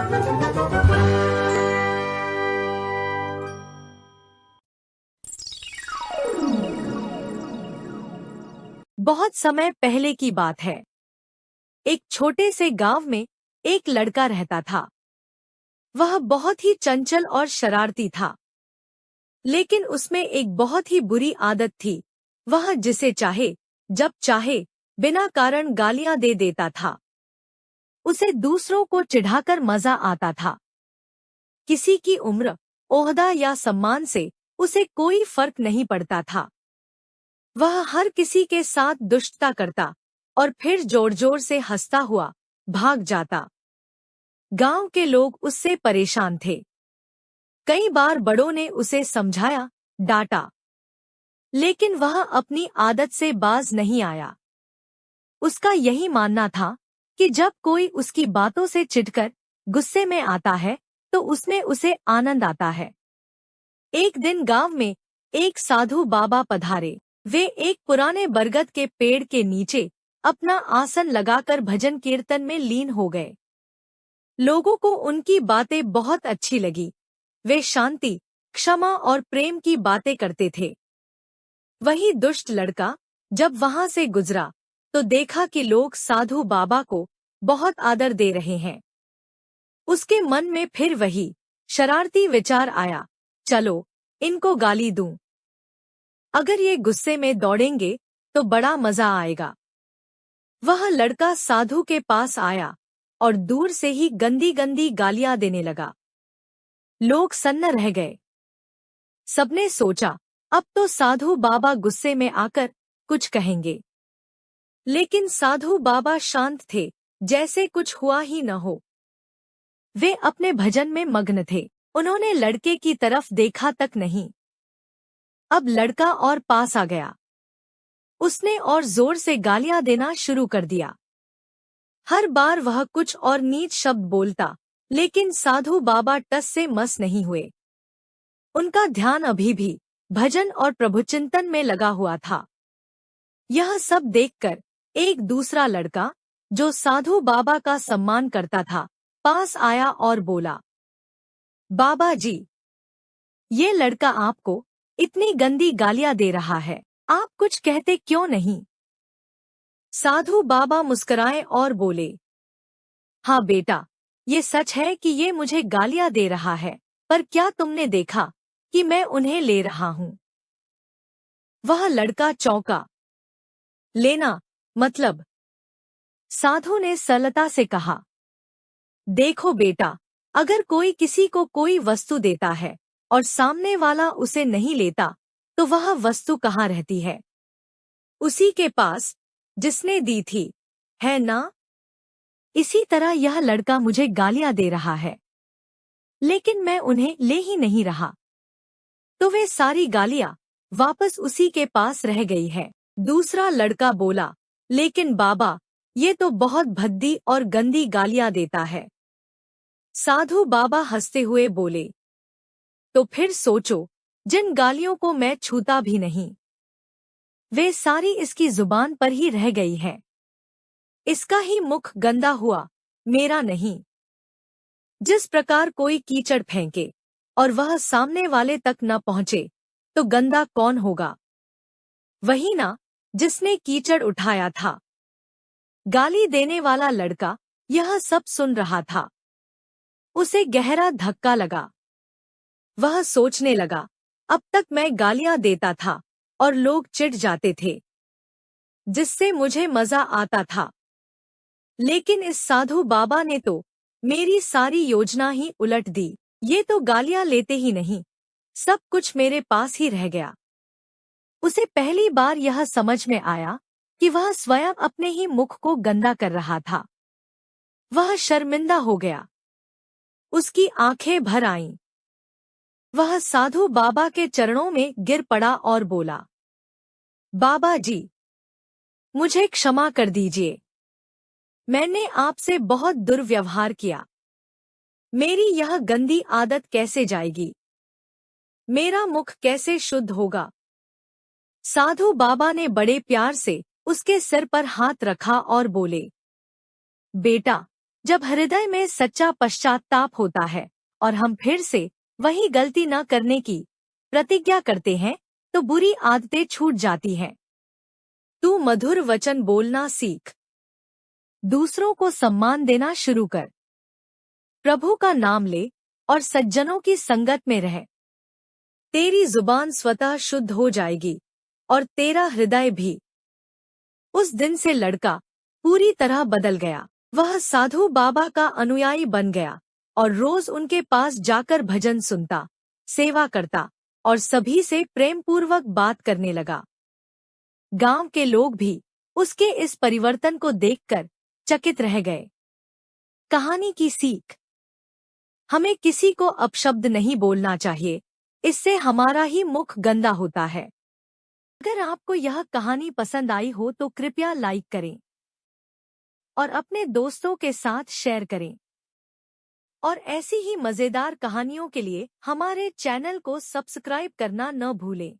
बहुत समय पहले की बात है। एक छोटे से गांव में एक लड़का रहता था। वह बहुत ही चंचल और शरारती था, लेकिन उसमें एक बहुत ही बुरी आदत थी। वह जिसे चाहे, जब चाहे, बिना कारण गालियां दे देता था। उसे दूसरों को चिढ़ाकर मजा आता था। किसी की उम्र, ओहदा या सम्मान से उसे कोई फर्क नहीं पड़ता था। वह हर किसी के साथ दुष्टता करता और फिर जोर जोर से हंसता हुआ भाग जाता। गांव के लोग उससे परेशान थे। कई बार बड़ों ने उसे समझाया, डांटा, लेकिन वह अपनी आदत से बाज नहीं आया। उसका यही मानना था कि जब कोई उसकी बातों से चिढ़कर गुस्से में आता है तो उसमें उसे आनंद आता है। एक दिन गांव में एक साधु बाबा पधारे। वे एक पुराने बरगद के पेड़ के नीचे अपना आसन लगाकर भजन कीर्तन में लीन हो गए। लोगों को उनकी बातें बहुत अच्छी लगी। वे शांति, क्षमा और प्रेम की बातें करते थे। वही दुष्ट लड़का जब वहां से गुजरा तो देखा कि लोग साधु बाबा को बहुत आदर दे रहे हैं। उसके मन में फिर वही शरारती विचार आया, चलो इनको गाली दूं। अगर ये गुस्से में दौड़ेंगे तो बड़ा मजा आएगा। वह लड़का साधु के पास आया और दूर से ही गंदी गंदी गालियां देने लगा। लोग सन्न रह गए। सबने सोचा, अब तो साधु बाबा गुस्से में आकर कुछ कहेंगे। लेकिन साधु बाबा शांत थे, जैसे कुछ हुआ ही न हो। वे अपने भजन में मग्न थे। उन्होंने लड़के की तरफ देखा तक नहीं। अब लड़का और पास आ गया। उसने और जोर से गालियां देना शुरू कर दिया। हर बार वह कुछ और नीच शब्द बोलता, लेकिन साधु बाबा टस से मस नहीं हुए। उनका ध्यान अभी भी भजन और प्रभुचिंतन में लगा हुआ था। यह सब देखकर एक दूसरा लड़का, जो साधु बाबा का सम्मान करता था, पास आया और बोला, बाबा जी, ये लड़का आपको इतनी गंदी गालियां दे रहा है, आप कुछ कहते क्यों नहीं? साधु बाबा मुस्कुराए और बोले, हाँ बेटा, ये सच है कि ये मुझे गालियां दे रहा है, पर क्या तुमने देखा कि मैं उन्हें ले रहा हूँ? वह लड़का चौंका। लेना मतलब? साधु ने सरलता से कहा, देखो बेटा, अगर कोई किसी को कोई वस्तु देता है और सामने वाला उसे नहीं लेता, तो वह वस्तु कहाँ रहती है? उसी के पास जिसने दी थी, है ना? इसी तरह यह लड़का मुझे गालियां दे रहा है, लेकिन मैं उन्हें ले ही नहीं रहा, तो वे सारी गालियां वापस उसी के पास रह गई है। दूसरा लड़का बोला, लेकिन बाबा, ये तो बहुत भद्दी और गंदी गालियां देता है। साधु बाबा हंसते हुए बोले, तो फिर सोचो, जिन गालियों को मैं छूता भी नहीं, वे सारी इसकी जुबान पर ही रह गई है। इसका ही मुख गंदा हुआ, मेरा नहीं। जिस प्रकार कोई कीचड़ फेंके और वह सामने वाले तक न पहुंचे, तो गंदा कौन होगा? वही ना, जिसने कीचड़ उठाया था। गाली देने वाला लड़का यह सब सुन रहा था। उसे गहरा धक्का लगा। वह सोचने लगा, अब तक मैं गालियां देता था और लोग चिढ़ जाते थे, जिससे मुझे मजा आता था। लेकिन इस साधु बाबा ने तो मेरी सारी योजना ही उलट दी। ये तो गालियां लेते ही नहीं, सब कुछ मेरे पास ही रह गया। उसे पहली बार यह समझ में आया कि वह स्वयं अपने ही मुख को गंदा कर रहा था। वह शर्मिंदा हो गया। उसकी आंखें भर आईं। वह साधु बाबा के चरणों में गिर पड़ा और बोला, बाबा जी, मुझे क्षमा कर दीजिए। मैंने आपसे बहुत दुर्व्यवहार किया। मेरी यह गंदी आदत कैसे जाएगी? मेरा मुख कैसे शुद्ध होगा? साधु बाबा ने बड़े प्यार से उसके सिर पर हाथ रखा और बोले, बेटा, जब हृदय में सच्चा पश्चाताप होता है और हम फिर से वही गलती न करने की प्रतिज्ञा करते हैं, तो बुरी आदतें छूट जाती हैं। तू मधुर वचन बोलना सीख। दूसरों को सम्मान देना शुरू कर। प्रभु का नाम ले और सज्जनों की संगत में रह। तेरी जुबान स्वतः शुद्ध हो जाएगी और तेरा हृदय भी। उस दिन से लड़का पूरी तरह बदल गया। वह साधु बाबा का अनुयायी बन गया और रोज उनके पास जाकर भजन सुनता, सेवा करता और सभी से प्रेमपूर्वक बात करने लगा। गांव के लोग भी उसके इस परिवर्तन को देखकर चकित रह गए। कहानी की सीख। हमें किसी को अपशब्द नहीं बोलना चाहिए, इससे हमारा ही मुख गंदा होता है। अगर आपको यह कहानी पसंद आई हो तो कृपया लाइक करें और अपने दोस्तों के साथ शेयर करें। और ऐसी ही मजेदार कहानियों के लिए हमारे चैनल को सब्सक्राइब करना न भूलें।